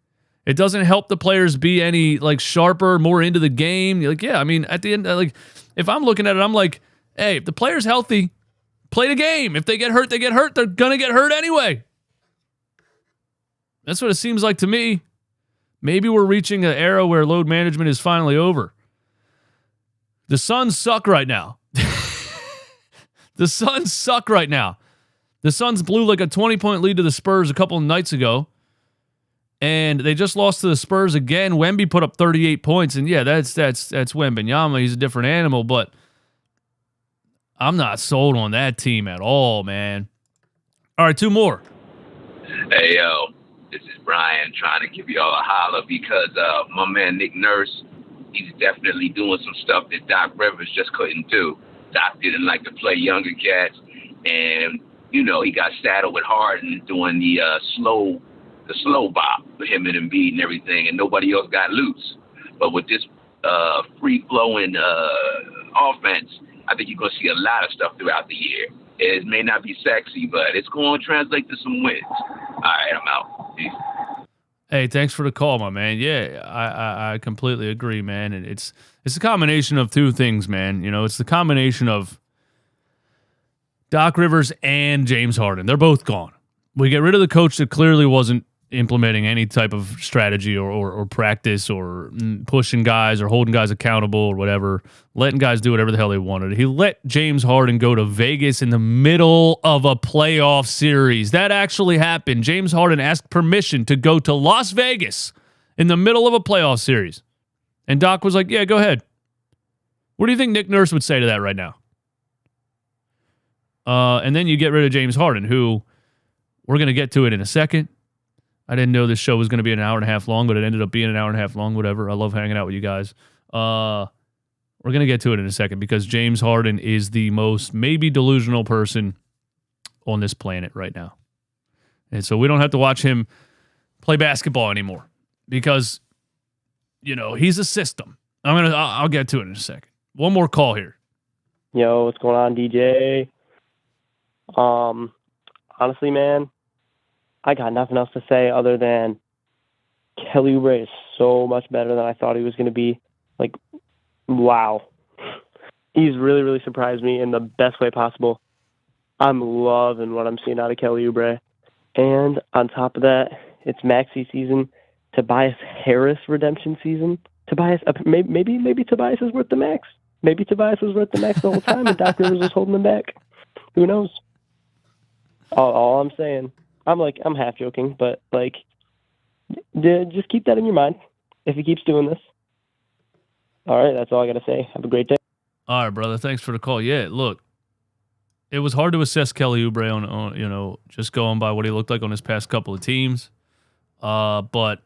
It doesn't help the players be any sharper, more into the game. At the end, if I'm looking at it, I'm like, hey, if the player's healthy, play the game. If they get hurt, they get hurt. They're going to get hurt anyway. That's what it seems like to me. Maybe we're reaching an era where load management is finally over. The Suns suck right now. The Suns suck right now. The Suns blew a 20-point lead to the Spurs a couple of nights ago. And they just lost to the Spurs again. Wemby put up 38 points. And yeah, that's Wembanyama. He's a different animal, but I'm not sold on that team at all, man. All right, 2 more. Hey, yo, this is Brian trying to give y'all a holler because my man Nick Nurse, he's definitely doing some stuff that Doc Rivers just couldn't do. Doc didn't like to play younger cats, and, he got saddled with Harden doing the slow bop for him and Embiid and everything, and nobody else got loose. But with this free-flowing offense, I think you're going to see a lot of stuff throughout the year. It may not be sexy, but it's going to translate to some wins. All right, I'm out. Peace. Hey, thanks for the call, my man. Yeah, I completely agree, man. And it's a combination of 2 things, man. It's the combination of Doc Rivers and James Harden. They're both gone. We get rid of the coach that clearly wasn't implementing any type of strategy or practice or pushing guys or holding guys accountable or whatever, letting guys do whatever the hell they wanted. He let James Harden go to Vegas in the middle of a playoff series. That actually happened. James Harden asked permission to go to Las Vegas in the middle of a playoff series. And Doc was like, yeah, go ahead. What do you think Nick Nurse would say to that right now? And then you get rid of James Harden, who we're going to get to it in a second. I didn't know this show was going to be an hour and a half long, but it ended up being an hour and a half long, whatever. I love hanging out with you guys. We're going to get to it in a second because James Harden is the most maybe delusional person on this planet right now. And so we don't have to watch him play basketball anymore because, he's a system. I'll get to it in a second. One more call here. Yo, what's going on, DJ? Honestly, man, I got nothing else to say other than Kelly Oubre is so much better than I thought he was going to be. Wow. He's really, really surprised me in the best way possible. I'm loving what I'm seeing out of Kelly Oubre. And on top of that, it's Maxey season, Tobias Harris redemption season. Tobias, maybe Tobias is worth the max. Maybe Tobias was worth the max the whole time and Doc Rivers was holding him back. Who knows? All I'm saying, I'm half joking, but just keep that in your mind if he keeps doing this. All right, that's all I got to say. Have a great day. All right, brother. Thanks for the call. Yeah, look, it was hard to assess Kelly Oubre on just going by what he looked like on his past couple of teams. But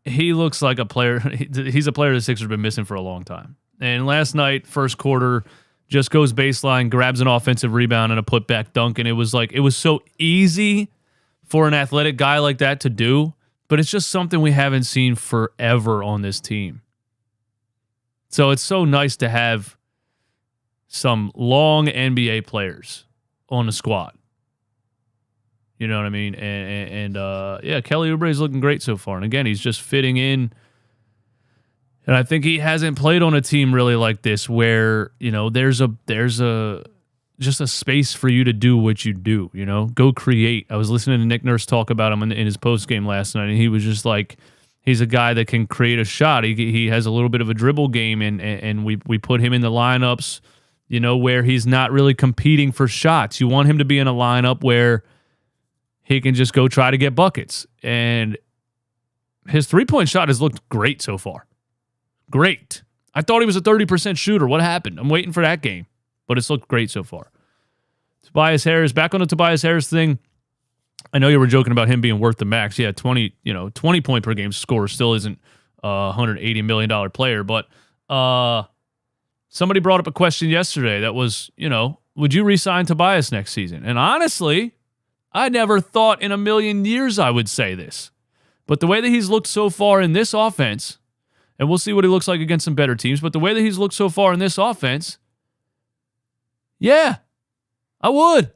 he looks like a player. He's a player the Sixers have been missing for a long time. And last night, first quarter, just goes baseline, grabs an offensive rebound and a putback dunk. And it was so easy for an athletic guy like that to do, but it's just something we haven't seen forever on this team. So it's so nice to have some long NBA players on the squad. You know what I mean? And yeah, Kelly Oubre is looking great so far. And again, he's just fitting in. And I think he hasn't played on a team really like this where, you know, there's just a space for you to do what you do, you know, go create. I was listening to Nick Nurse talk about him in his post game last night, and he was just like, he's a guy that can create a shot. He has a little bit of a dribble game, and we put him in the lineups, you know, where he's not really competing for shots. You want him to be in a lineup where he can just go try to get buckets. And his 3-point shot has looked great so far. Great. I thought he was a 30% shooter. What happened? I'm waiting for that game. But it's looked great so far. Tobias Harris, back on the Tobias Harris thing. I know you were joking about him being worth the max. Yeah, 20 point per game score still isn't a $180 million player. But somebody brought up a question yesterday that was, you know, would you re-sign Tobias next season? And honestly, I never thought in a million years I would say this. But the way that he's looked so far in this offense, and we'll see what he looks like against some better teams, but the way that he's looked so far in this offense, yeah, I would.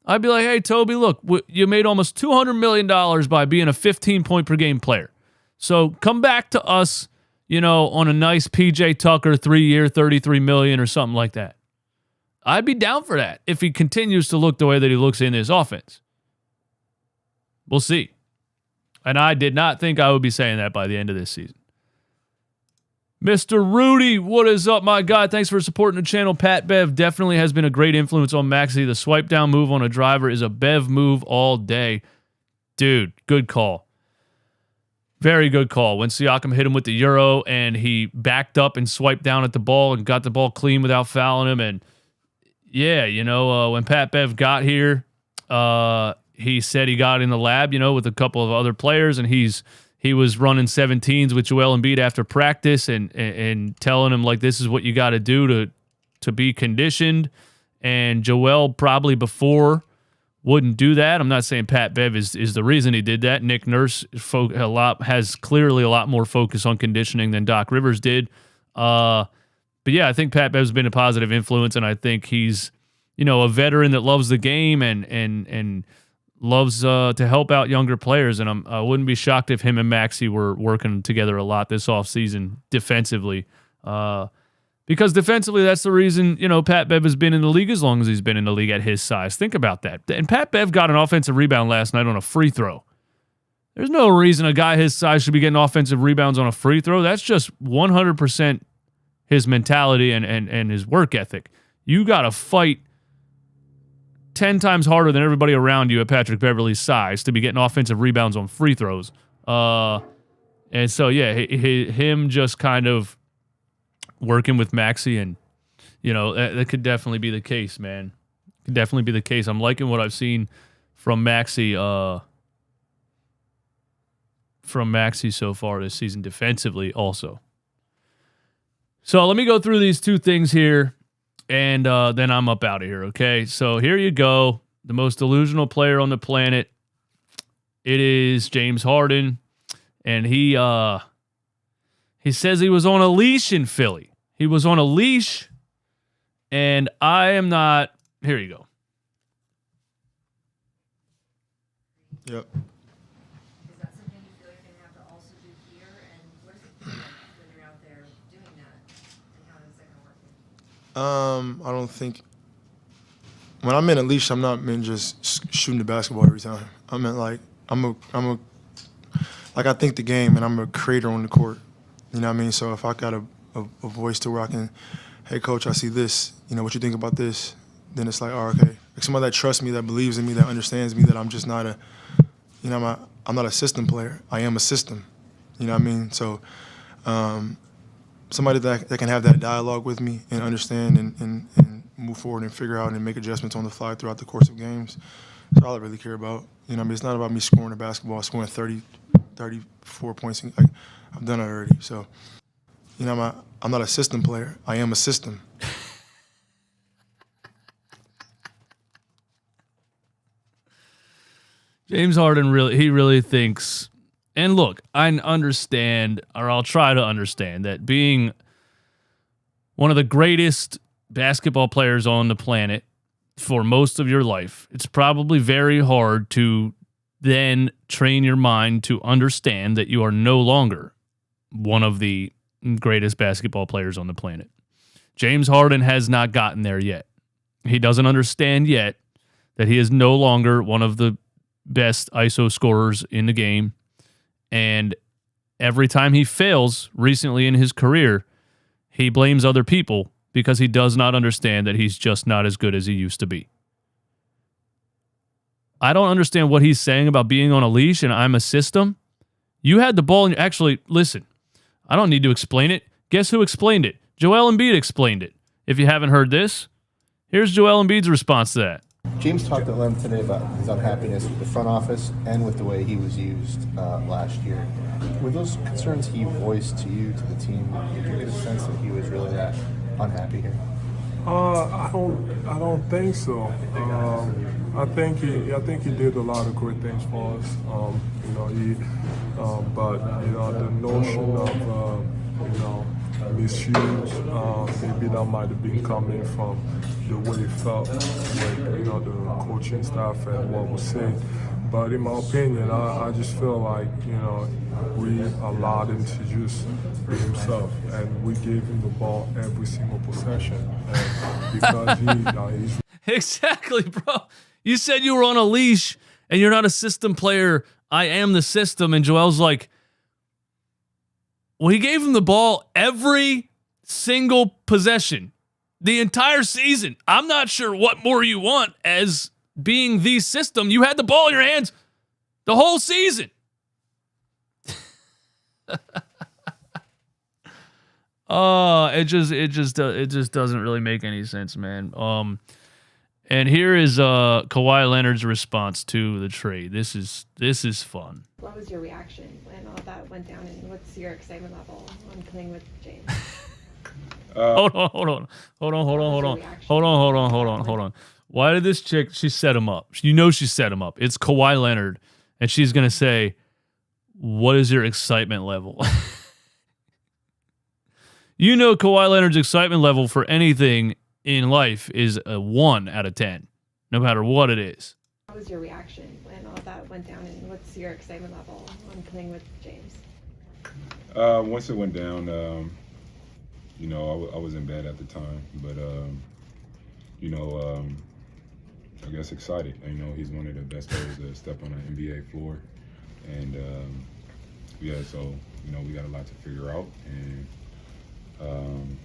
I'd be like, hey, Toby, look, you made almost $200 million by being a 15-point per game player. So come back to us, you know, on a nice PJ Tucker 3-year, $33 million or something like that. I'd be down for that if he continues to look the way that he looks in this offense. We'll see. And I did not think I would be saying that by the end of this season. Mr. Rudy, what is up, my guy? Thanks for supporting the channel. Pat Bev definitely has been a great influence on Maxey. The swipe down move on a driver is a Bev move all day. Dude, good call. Very good call. When Siakam hit him with the Euro and he backed up and swiped down at the ball and got the ball clean without fouling him. And yeah, you know, when Pat Bev got here, he said he got in the lab, you know, with a couple of other players, and he was running 17s with Joel Embiid after practice and telling him, like, this is what you got to do to be conditioned. And Joel probably before wouldn't do that. I'm not saying Pat Bev is the reason he did that. Nick Nurse has clearly a lot more focus on conditioning than Doc Rivers did. But yeah, I think Pat Bev's been a positive influence, and I think he's, you know, a veteran that loves the game and loves to help out younger players, and I wouldn't be shocked if him and Maxey were working together a lot this offseason defensively. Because defensively, that's the reason, you know, Pat Bev has been in the league as long as he's been in the league at his size. Think about that. And Pat Bev got an offensive rebound last night on a free throw. There's no reason a guy his size should be getting offensive rebounds on a free throw. That's just 100% his mentality and his work ethic. You got to fight 10 times harder than everybody around you at Patrick Beverley's size to be getting offensive rebounds on free throws. And so, yeah, him just kind of working with Maxey, and, you know, that could definitely be the case, man. Could definitely be the case. I'm liking what I've seen from Maxey so far this season defensively also. So let me go through these two things here, and then I'm up out of here, okay? So here you go. The most delusional player on the planet. It is James Harden, and he says he was on a leash in Philly. He was on a leash, and I am not. Here you go. Yep. Is that something you feel like you're going to have to also do here? And what does it feel like when you're out there doing that? And how is that going to work? I don't think. When I'm in a leash, I'm not meant just shooting the basketball every time. I meant like I think the game, and I'm a creator on the court. You know what I mean? So if I got a voice to where I can, hey, coach, I see this. You know, what you think about this? Then it's like, oh, okay. Like somebody that trusts me, that believes in me, that understands me, that I'm just not I'm not a system player. I am a system. You know what I mean? So somebody that can have that dialogue with me and understand and move forward and figure out and make adjustments on the fly throughout the course of games. That's all I really care about. You know what I mean? It's not about me scoring the basketball, scoring 30, 34 points. Like, I've done it already. So, you know, I'm not a system player. I am a system. James Harden really thinks, and look, I understand, or I'll try to understand, that being one of the greatest basketball players on the planet for most of your life, it's probably very hard to then train your mind to understand that you are no longer one of the greatest basketball players on the planet. James Harden has not gotten there yet. He doesn't understand yet that he is no longer one of the best ISO scorers in the game. And every time he fails recently in his career, he blames other people because he does not understand that he's just not as good as he used to be. I don't understand what he's saying about being on a leash and I'm a system. You had the ball and actually, listen, I don't need to explain it. Guess who explained it? Joel Embiid explained it. If you haven't heard this, here's Joel Embiid's response to that. James talked at length today about his unhappiness with the front office and with the way he was used last year. Were those concerns he voiced to you, to the team? Did you get a sense that he was really that unhappy here? I don't think so. I think he did a lot of great things for us. But the notion of misuse, maybe that might have been coming from the way it felt with the coaching staff and what was said. But in my opinion, I just feel like we allowed him to just be himself, and we gave him the ball every single possession. And because he's exactly, bro. You said you were on a leash and you're not a system player. I am the system. And Joel's like, well, he gave him the ball every single possession, the entire season. I'm not sure what more you want as being the system. You had the ball in your hands the whole season. It just doesn't really make any sense, man. And here is Kawhi Leonard's response to the trade. This is fun. What was your reaction when all that went down, and what's your excitement level on playing with James? Hold on. Why did this chick? She set him up. She set him up. It's Kawhi Leonard, and she's gonna say, "What is your excitement level?" Kawhi Leonard's excitement level for anything in life is a 1 out of 10, no matter what it is. What was your reaction when all that went down, and what's your excitement level on playing with James? Once it went down, I was in bed at the time, but I guess excited. He's one of the best players to step on an NBA floor, and so we got a lot to figure out, and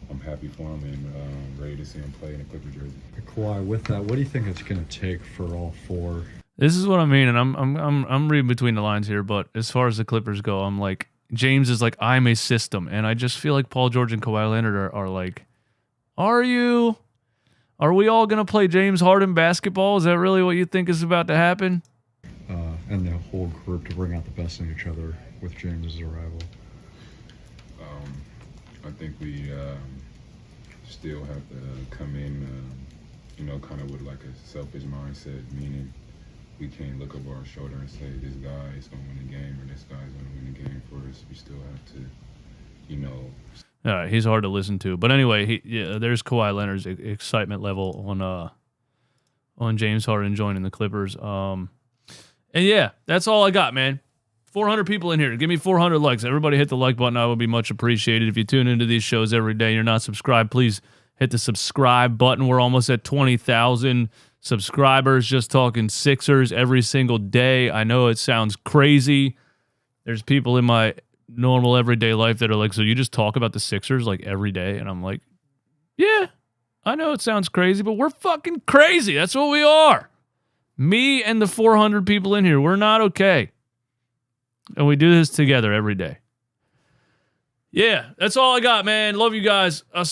I'm happy for him and ready to see him play in a Clipper jersey. Kawhi, with that, what do you think it's going to take for all four? This is what I mean, and I'm reading between the lines here, but as far as the Clippers go, I'm like, James is like, I'm a system, and I just feel like Paul George and Kawhi Leonard are like, are you? Are we all going to play James Harden basketball? Is that really what you think is about to happen? And the whole group to bring out the best in each other with James as a rival. I think we still have to come in, kind of with like a selfish mindset, meaning we can't look over our shoulder and say this guy is going to win the game or this guy's going to win the game for us. We still have to, All right, he's hard to listen to, but anyway, there's Kawhi Leonard's excitement level on James Harden joining the Clippers. And yeah, that's all I got, man. 400 people in here. Give me 400 likes. Everybody hit the like button. I would be much appreciated. If you tune into these shows every day and you're not subscribed, please hit the subscribe button. We're almost at 20,000 subscribers. Just talking Sixers every single day. I know it sounds crazy. There's people in my normal everyday life that are like, so you just talk about the Sixers like every day? And I'm like, yeah, I know it sounds crazy, but we're fucking crazy. That's what we are. Me and the 400 people in here, we're not okay. And we do this together every day. Yeah, that's all I got, man. Love you guys. I'll see